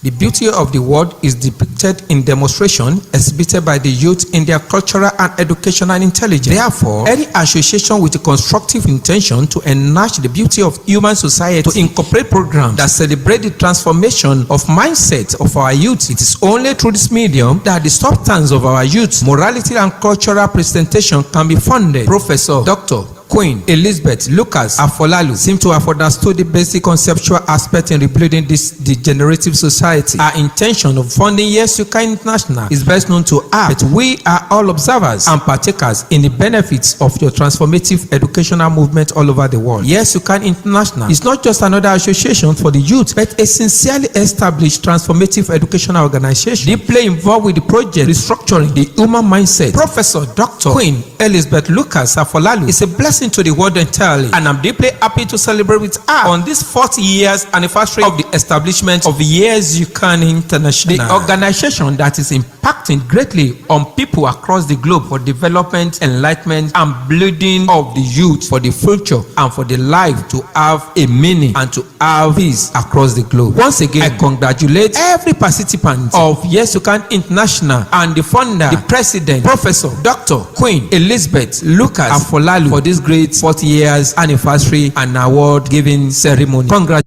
The beauty of the world is depicted in demonstration exhibited by the youth in their cultural and educational intelligence. Therefore, any association with a constructive intention to enhance the beauty of human society, to incorporate programs that celebrate the transformation of mindset of our youth, it is only through this medium that the substance of our youth, morality and cultural presentation can be funded. Professor Dr. Queen Elizabeth Lucas Afolalu seem to have understood the basic conceptual aspect in rebuilding this degenerative society. Our intention of funding Y.Y.C.I International is best known to us, but we are all observers and partakers in the benefits of your transformative educational movement all over the world. Y.Y.C.I International is not just another association for the youth, but a sincerely established transformative educational organization deeply involved with the project restructuring the human mindset. Professor Dr. Queen Elizabeth Lucas Afolalu is a blessing to the world entirely, and I'm deeply happy to celebrate with her on this 40 years anniversary of the establishment of Y.Y.C.I International, the organization that is impacting greatly on people across the globe for development, enlightenment, and building of the youth for the future and for the life to have a meaning and to have peace across the globe. Once again, I congratulate every participant of Y.Y.C.I International and the founder, the president, Professor Dr. Queen Elizabeth Lucas Afolalu for this great 40 years anniversary and award giving ceremony. Congratulations.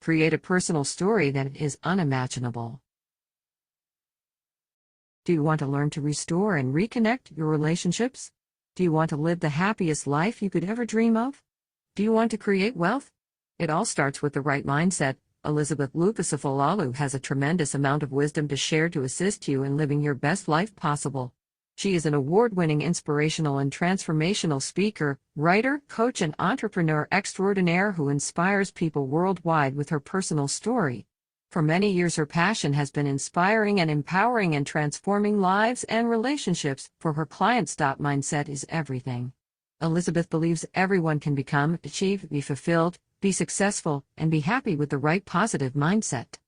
Create a personal story that is unimaginable. Do you want to learn to restore and reconnect your relationships? Do you want to live the happiest life you could ever dream of? Do you want to create wealth? It all starts with the right mindset. Elizabeth Lucas Afolalu has a tremendous amount of wisdom to share to assist you in living your best life possible. She is an award-winning inspirational and transformational speaker, writer, coach, and entrepreneur extraordinaire who inspires people worldwide with her personal story. For many years, her passion has been inspiring and empowering and transforming lives and relationships for her clients. Mindset is everything. Elizabeth believes everyone can become, achieve, be fulfilled, be successful, and be happy with the right positive mindset.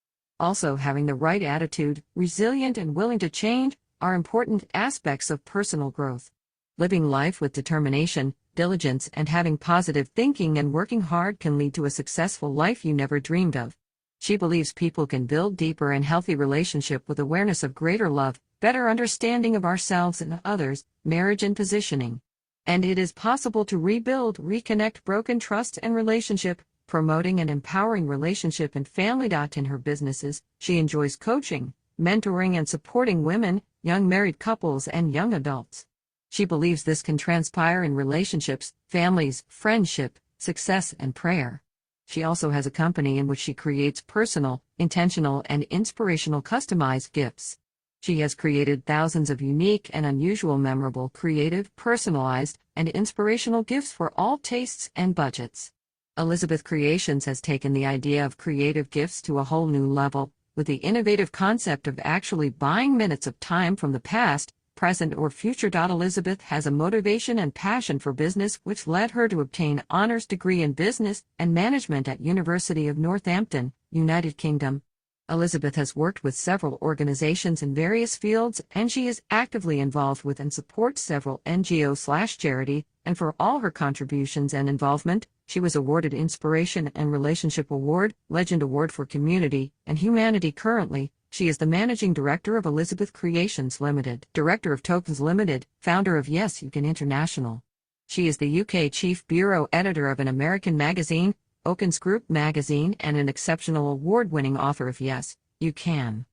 Also, having the right attitude, resilient and willing to change, are important aspects of personal growth. Living life with determination, diligence, and having positive thinking and working hard can lead to a successful life you never dreamed of. She believes people can build deeper and healthy relationship with awareness of greater love, better understanding of ourselves and others, marriage and positioning. And it is possible to rebuild, reconnect broken trust and relationship, promoting and empowering relationship and family. In her businesses, she enjoys coaching, mentoring and supporting women, young married couples and young adults. She believes this can transpire in relationships, families, friendship, success and prayer. She also has a company in which she creates personal, intentional and inspirational customized gifts. She has created thousands of unique and unusual, memorable, creative, personalized, and inspirational gifts for all tastes and budgets. Elizabeth Creations has taken the idea of creative gifts to a whole new level, with the innovative concept of actually buying minutes of time from the past, present or future. Elizabeth has a motivation and passion for business which led her to obtain honors degree in business and management at University of Northampton, United Kingdom. Elizabeth has worked with several organizations in various fields, and she is actively involved with and supports several NGO/charity, and for all her contributions and involvement, she was awarded Inspiration and Relationship Award, Legend Award for Community and Humanity. Currently, she is the Managing Director of Elizabeth Creations Limited, Director of Tokens Limited, founder of Y.Y.C.I International. She is the UK Chief Bureau Editor of an American magazine, Oakens Group magazine, and an exceptional award-winning author of Yes, You Can.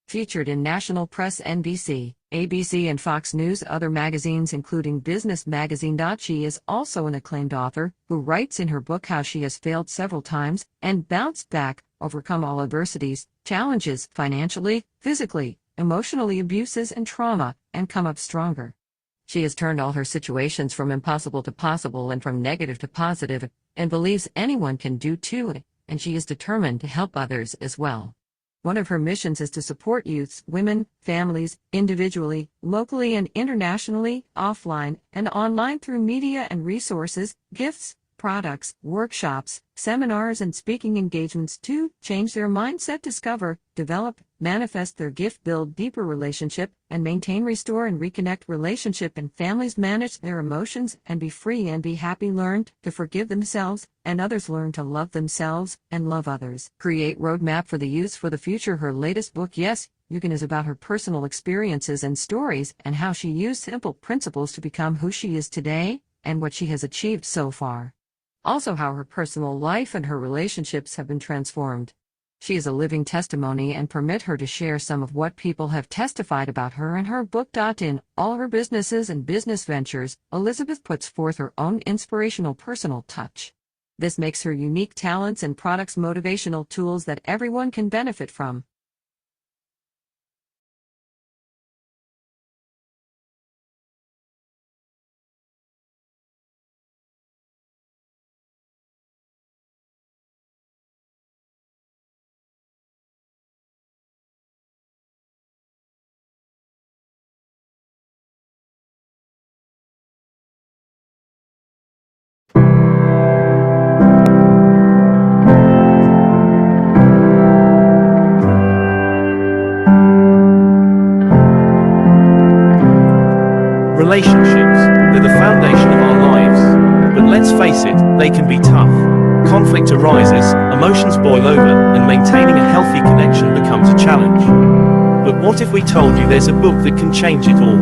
Featured in national press NBC, ABC and Fox News, other magazines including Business Magazine. She is also an acclaimed author who writes in her book how she has failed several times and bounced back, overcome all adversities, challenges, financially, physically, emotionally, abuses and trauma, and come up stronger. She has turned all her situations from impossible to possible and from negative to positive, and believes anyone can do too, and she is determined to help others as well. One of her missions is to support youths, women, families, individually, locally and internationally, offline and online through media and resources, gifts, products, workshops, seminars, and speaking engagements to change their mindset, discover, develop, manifest their gift, build deeper relationship, and maintain, restore, and reconnect relationship and families, manage their emotions, and be free and be happy, learn to forgive themselves and others, learn to love themselves and love others, create roadmap for the youth for the future. Her latest book, Y.Y.C.I, is about her personal experiences and stories and how she used simple principles to become who she is today and what she has achieved so far. Also, how her personal life and her relationships have been transformed. She is a living testimony and permit her to share some of what people have testified about her in her book. In all her businesses and business ventures, Elizabeth puts forth her own inspirational personal touch. This makes her unique talents and products motivational tools that everyone can benefit from. Relationships, they're the foundation of our lives. But let's face it, they can be tough. Conflict arises, emotions boil over, and maintaining a healthy connection becomes a challenge. But what if we told you there's a book that can change it all?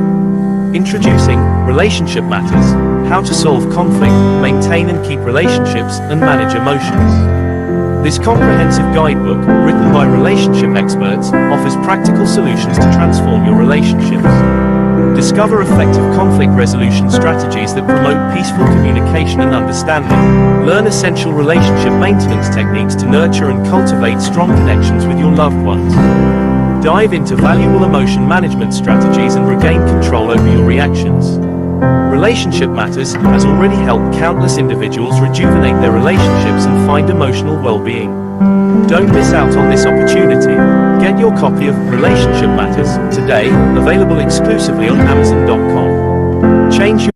Introducing Relationship Matters: How to Solve Conflict, Maintain and Keep Relationships, and Manage Emotions. This comprehensive guidebook, written by relationship experts, offers practical solutions to transform your relationships. Discover effective conflict resolution strategies that promote peaceful communication and understanding. Learn essential relationship maintenance techniques to nurture and cultivate strong connections with your loved ones. Dive into valuable emotion management strategies and regain control over your reactions. Relationship Matters has already helped countless individuals rejuvenate their relationships and find emotional well-being. Don't miss out on this opportunity. Get your copy of Relationship Matters today, available exclusively on Amazon.com. Change your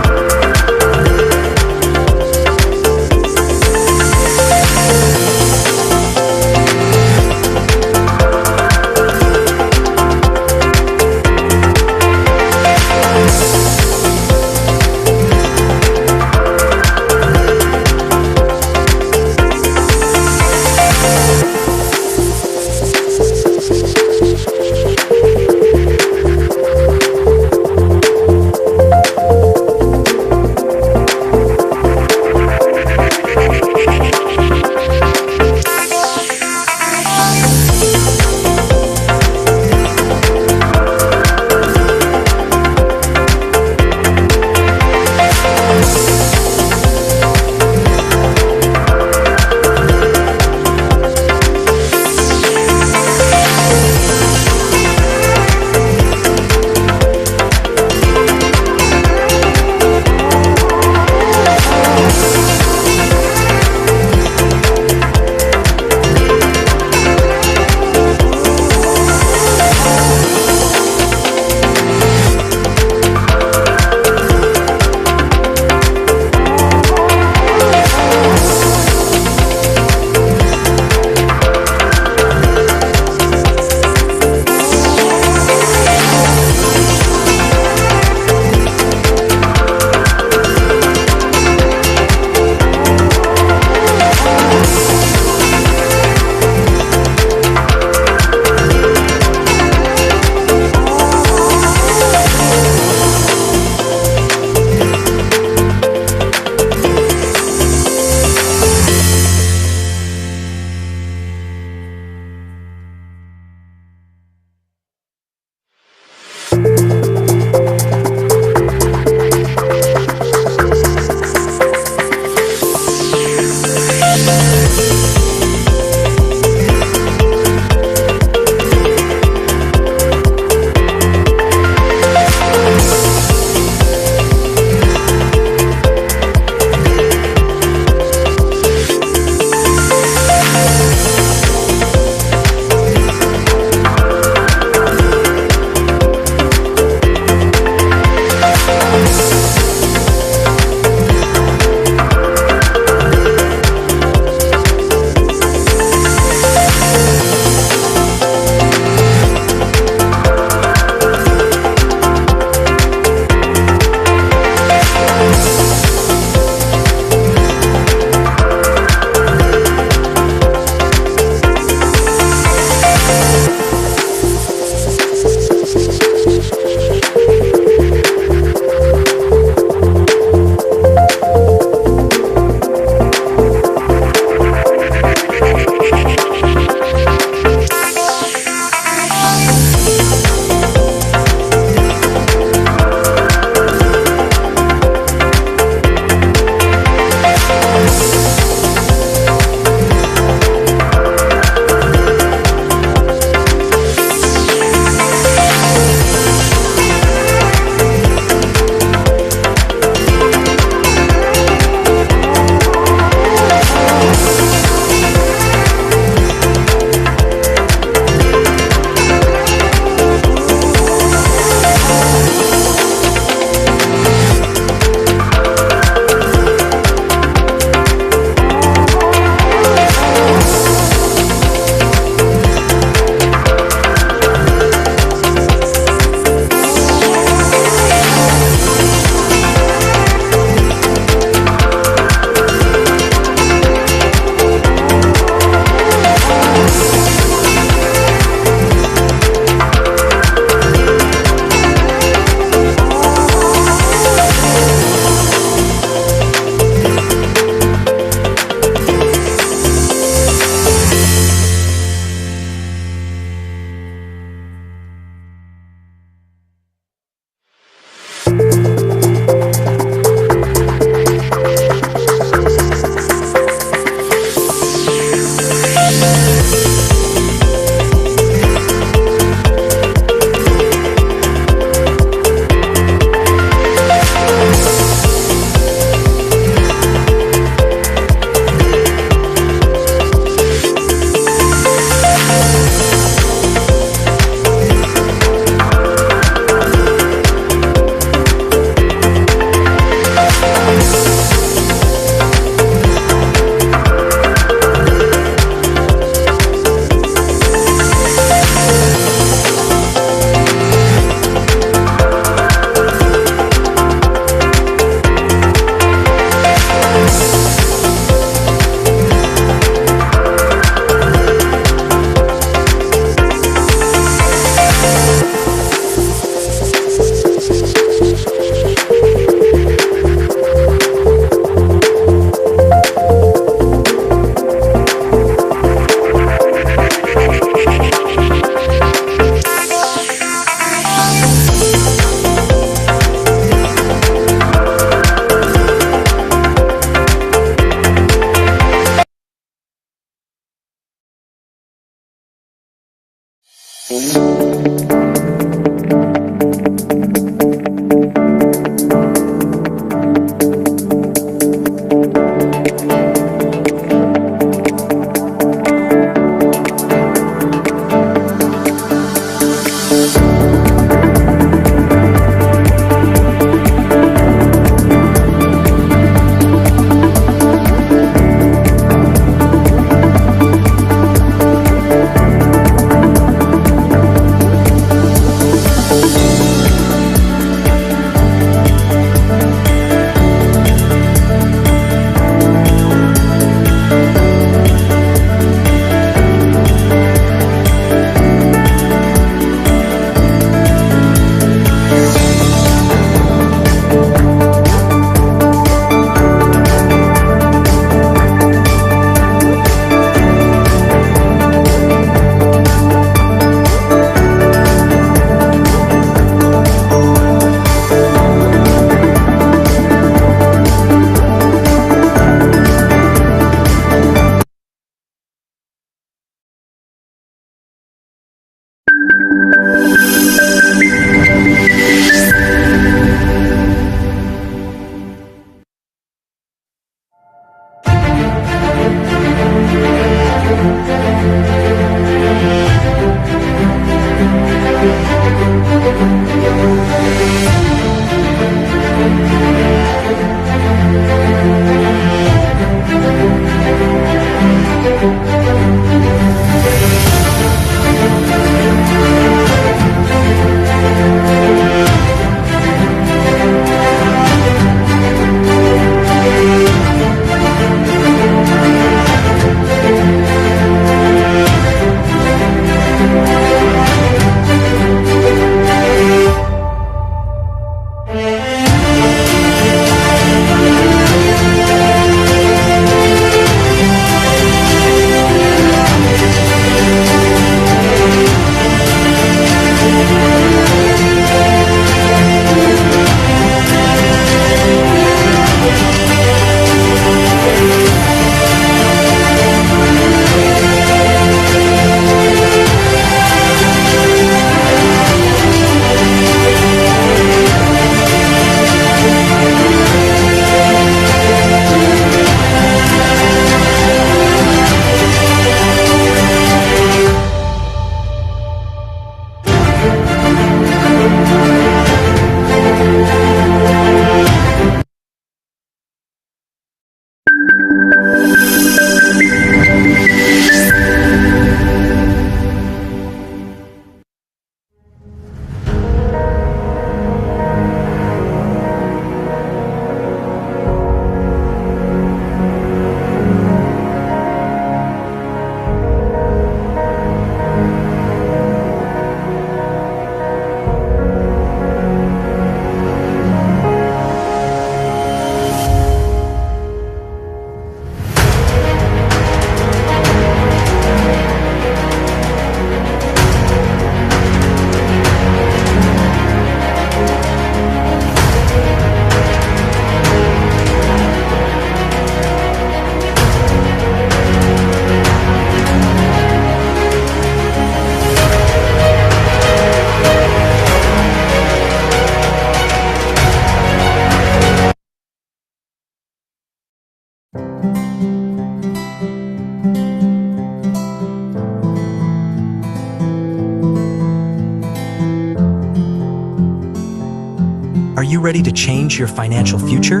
Are you ready to change your financial future?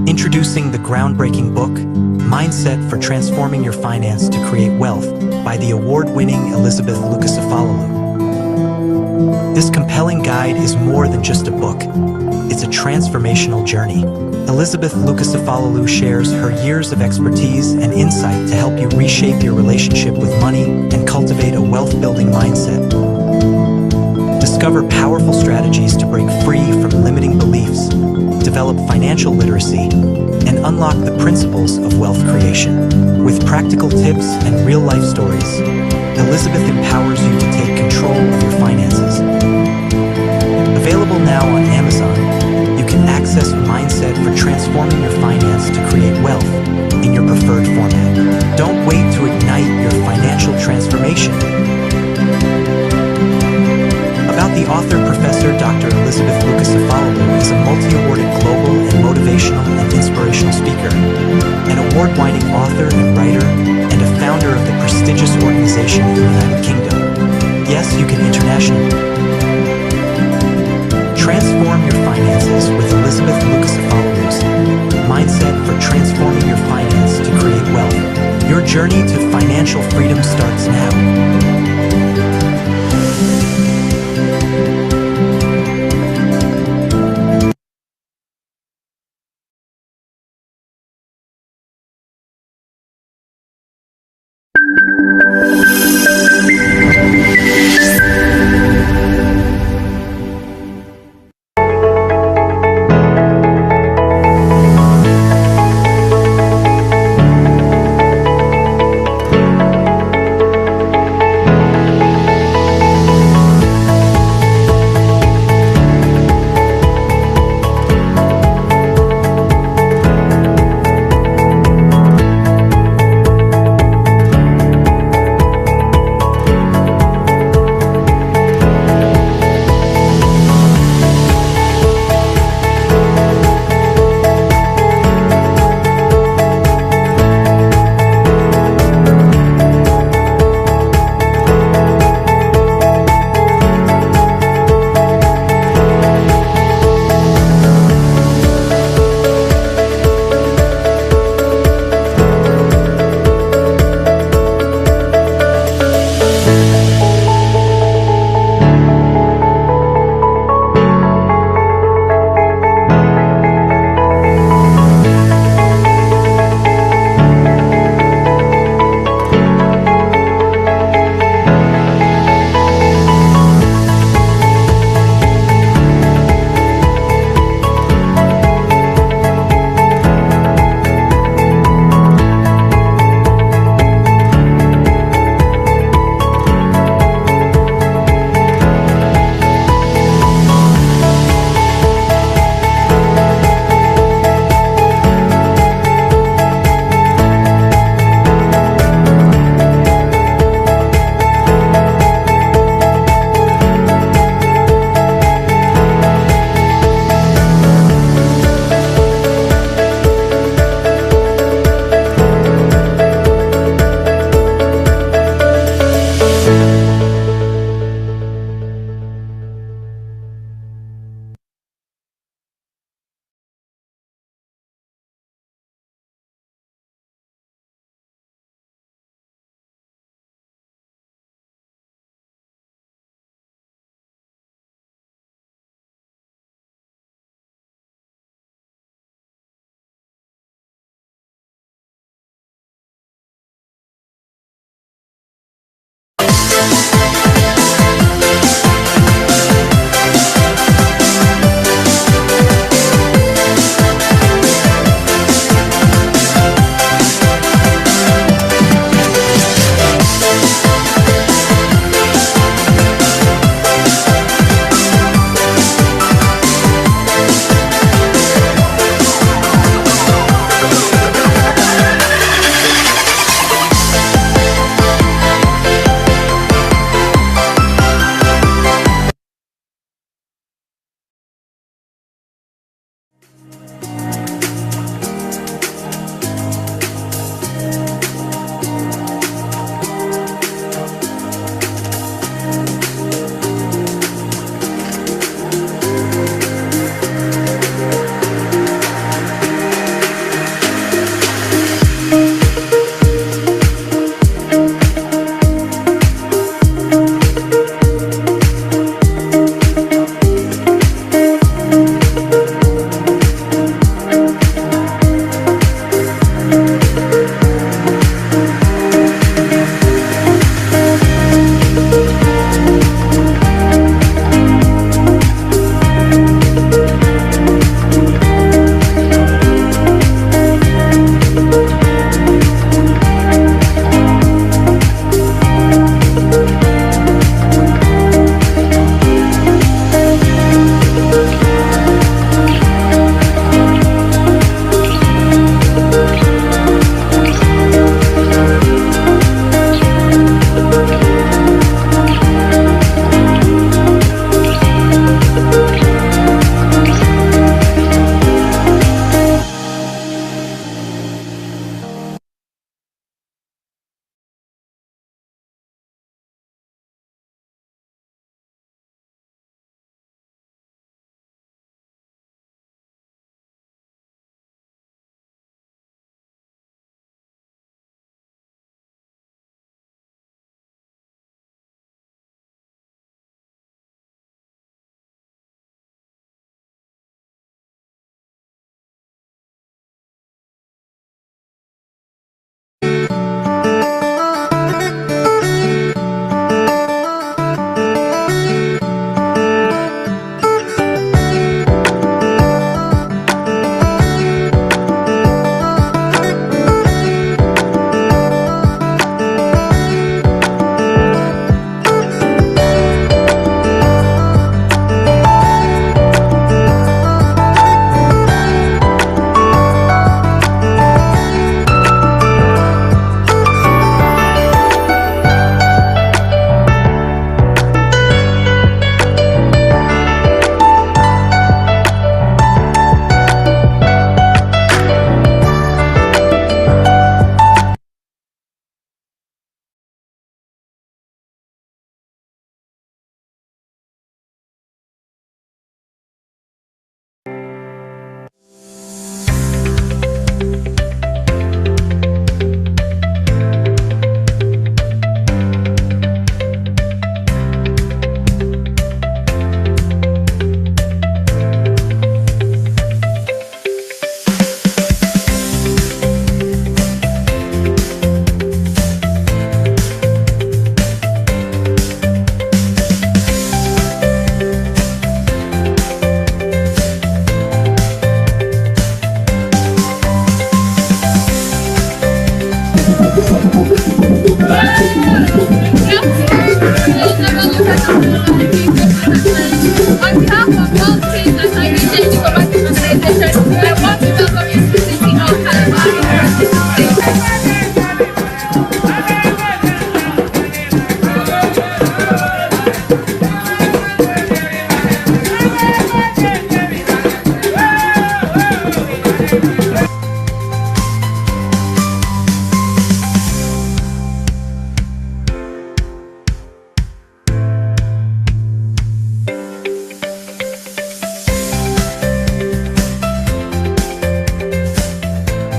Introducing the groundbreaking book, Mindset for Transforming Your Finance to Create Wealth by the award-winning Elizabeth Lucas-Afalalu. This compelling guide is more than just a book. It's a transformational journey. Elizabeth Lucas-Afalalu shares her years of expertise and insight to help you reshape your relationship with money and cultivate a wealth-building mindset. Discover powerful strategies to break free from limiting beliefs, develop financial literacy, and unlock the principles of wealth creation. With practical tips and real-life stories, Elizabeth empowers you to take control of your finances. Available now on Amazon, you can access Mindset for Transforming Your Finance to Create Wealth in your preferred format. Don't wait to ignite your financial transformation. award-winning author and writer, and a founder of the prestigious organization in the United Kingdom. Yes, you can international. Transform your finances with Elizabeth Lucas-Afolalu's Mindset for Transforming Your Finance to Create Wealth. Your journey to financial freedom starts now.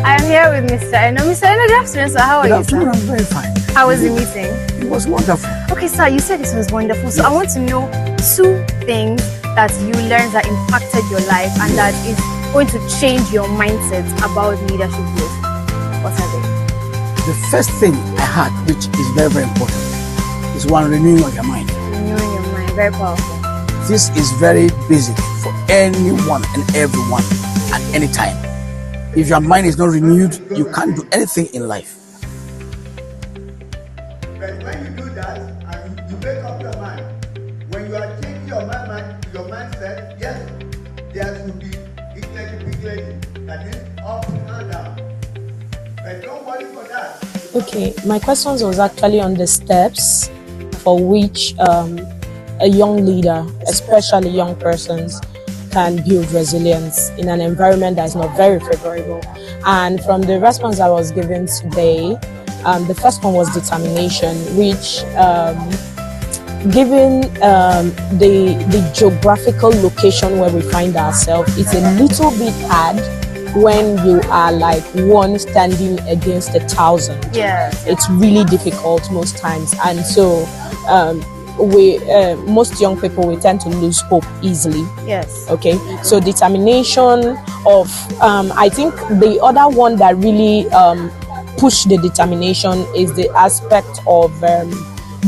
I'm here with Mr. Eno. Mr. Eno, good afternoon, sir. How are you, sir? I'm very fine. How was the meeting? It was wonderful. Okay, sir, you said this was wonderful. So I want to know 2 things that you learned that impacted your life and that is going to change your mindset about leadership growth. What are they? The first thing I had, which is very, very important, is one, renewing of your mind. Renewing your mind, very powerful. This is very basic for anyone and everyone at any time. If your mind is not renewed, you can't do anything in life. But when you do that and you make up your mind, when you are changing your mindset, yes, there should be equality, that is up and down. But don't worry for that. Okay, my questions was actually on the steps for which a young leader, especially young persons, can build resilience in an environment that is not very favorable. And from the response I was given today, the first one was determination, which given the geographical location where we find ourselves, it's a little bit hard when you are like one standing against 1,000. Yes. It's really difficult most times. And so most young people, we tend to lose hope easily. Yes. Okay, so determination of I think the other one that really push the determination is the aspect of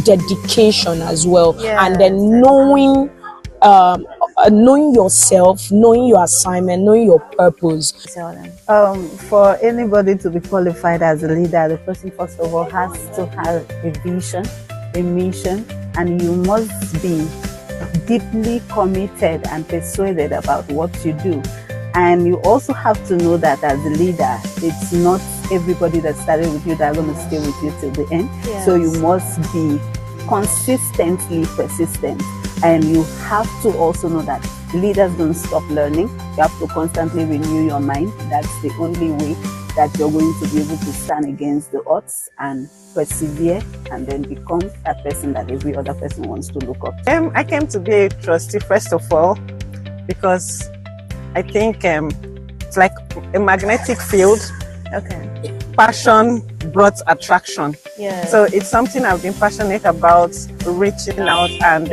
dedication as well. Yes. And then knowing yourself, knowing your assignment, knowing your purpose. For anybody to be qualified as a leader, the person first of all has to have a vision, a mission, and you must be deeply committed and persuaded about what you do. And you also have to know that as a leader, it's not everybody that started with you that are going to stay with you till the end. Yes. So you must be consistently persistent. And you have to also know that leaders don't stop learning. You have to constantly renew your mind. That's the only way that you're going to be able to stand against the odds and persevere and then become that person that every other person wants to look up to. I came to be a trustee first of all because I think it's like a magnetic field. Okay. Passion brought attraction. Yes. So it's something I've been passionate about, reaching out and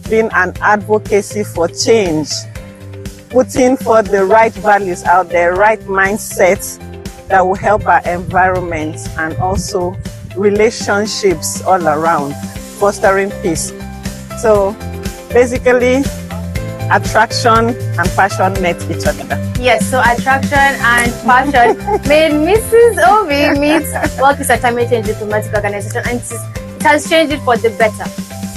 being an advocacy for change, putting for the right values out there, right mindsets that will help our environment and also relationships all around, fostering peace. So basically, attraction and passion met each other. Yes, so attraction and passion made Mrs. Obi meet Work is a Climate Change Diplomatic Organization, and it has changed it for the better.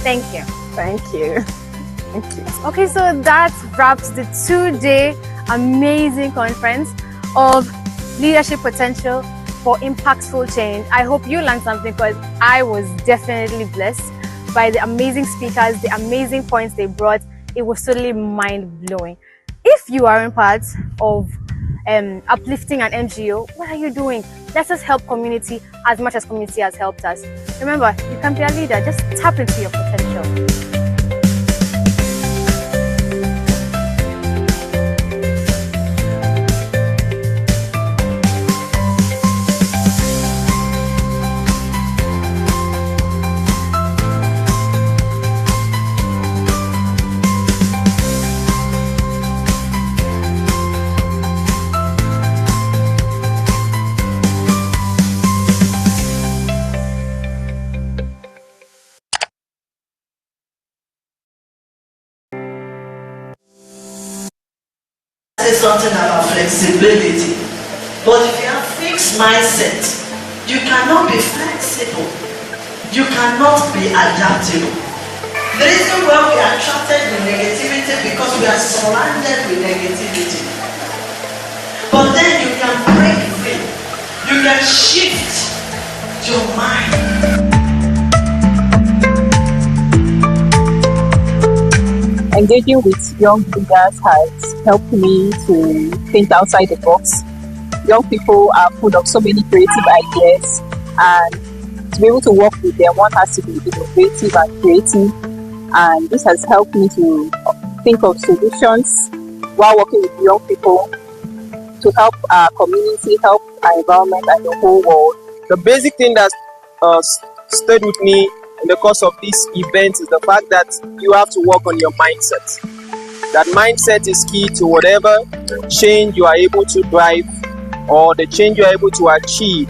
Thank you. Thank you. Thank you. Okay, so that wraps the 2-day amazing conference of leadership potential for impactful change. I hope you learned something because I was definitely blessed by the amazing speakers, the amazing points they brought. It was totally mind-blowing. If you are in part of uplifting an NGO, what are you doing? Let us help community as much as community has helped us. Remember, you can be a leader. Just tap into your potential. Say something about flexibility, but if you have fixed mindset, You cannot be flexible. You cannot be adaptable. The reason why we are attracted with negativity because we are surrounded with negativity. But then you can break free. You can shift your mind. Engaging with young leaders has helped me to think outside the box. Young people are full of so many creative ideas, and to be able to work with them, one has to be innovative and creative. And this has helped me to think of solutions while working with young people to help our community, help our environment, and the whole world. The basic thing that stayed with me in the course of this event is the fact that you have to work on your mindset. That mindset is key to whatever change you are able to drive or the change you are able to achieve.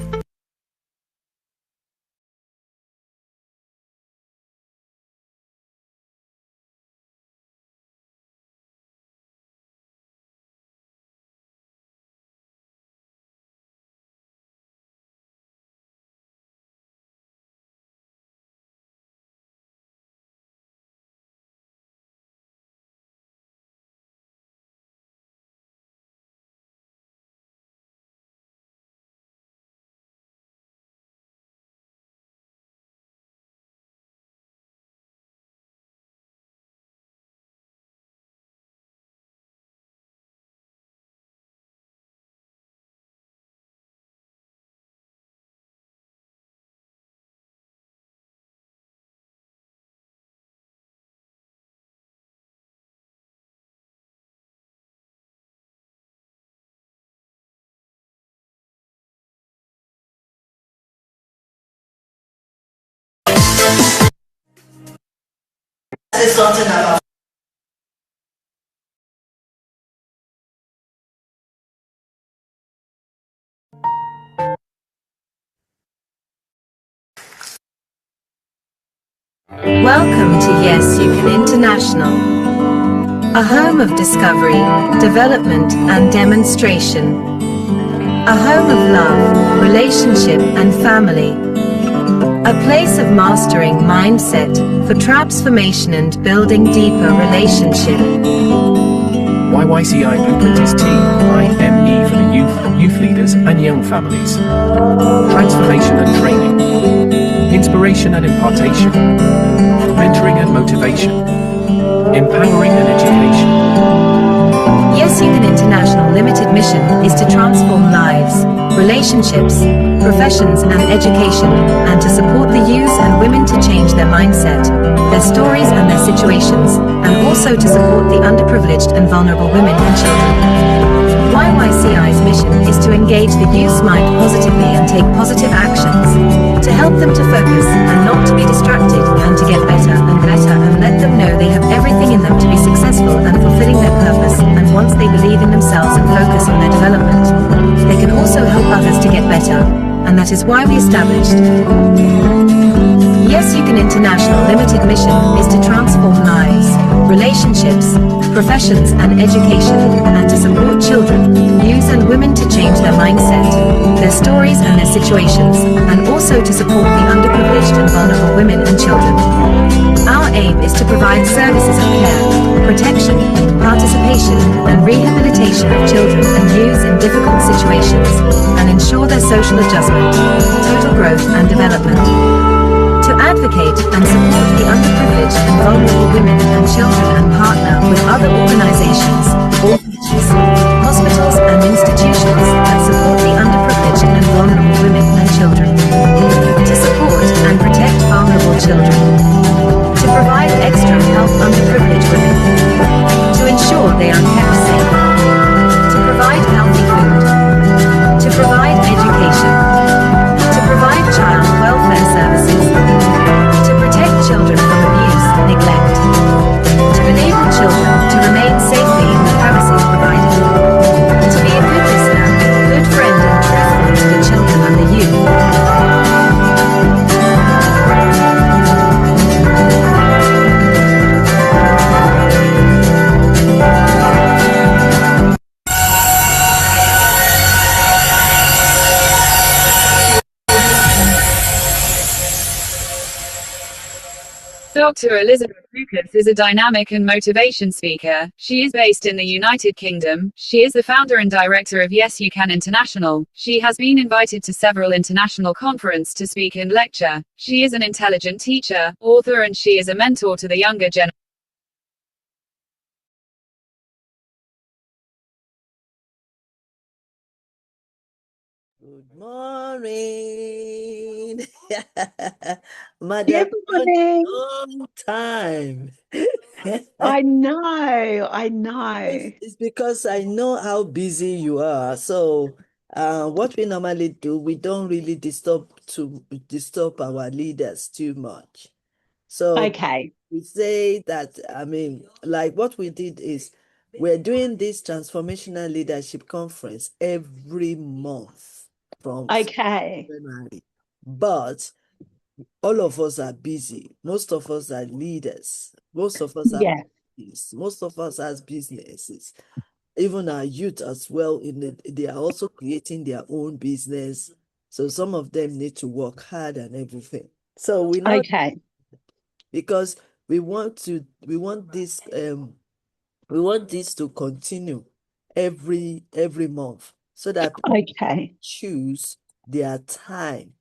Say something about Welcome to Y.Y.C.I International, a home of discovery, development and demonstration, a home of love, relationship and family, a place of mastering mindset for transformation and building deeper relationship. Y.Y.C.I Blueprint is TIME for the youth leaders and young families. Transformation and training, inspiration and impartation, mentoring and motivation, empowering and education. Y.Y.C.I International Limited mission is to transform lives, relationships, professions and education, and to support the youth and women to change their mindset, their stories and their situations, and also to support the underprivileged and vulnerable women and children. Y.Y.C.I's mission is to engage the youth's mind positively and take positive actions, to help them to focus and not to be distracted, and to get better and let them know they have everything in them to be successful and fulfilling their purpose, and once they believe in themselves and focus on their development, they can also help others to get better, and that is why we established Y.Y.C.I International Limited mission is to transform lives, relationships, professions and education, and to support children, youth and women to change their mindset, their stories and their situations, and also to support the underprivileged and vulnerable women and children. Our aim is to provide services of care, protection, participation, and rehabilitation of children and youth in difficult situations, and ensure their social adjustment, total growth and development. To advocate and support the underprivileged and vulnerable women and children, and partner with other organizations, orphanages, hospitals and institutions that support the underprivileged and vulnerable women and children. To support and protect vulnerable children. To provide extra help underprivileged women. To ensure they are kept safe. To provide healthy food. To provide education. To provide child welfare services. To protect children from abuse, neglect. To enable children to remain safely in the premises provided. To be a good listener. Dr. Elizabeth Lucas is a dynamic and motivation speaker. She is based in the United Kingdom. She is the founder and director of Y.Y.C.I International. She has been invited to several international conferences to speak and lecture. She is an intelligent teacher, author, and she is a mentor to the younger generation. Good morning. Madam, Good morning. long time. I know. It's because I know how busy you are. So, what we normally do, we don't really disturb our leaders too much. So Okay. we say that, I mean, like what we did is we're doing this transformational leadership conference every month from Okay. January. But all of us are busy. Most of us are leaders. Most of us are Yeah. most of us has businesses. Even our youth as well, they are also creating their own business. So some of them need to work hard and everything. So we not Okay. because we want this to continue every month so that people Okay. choose their time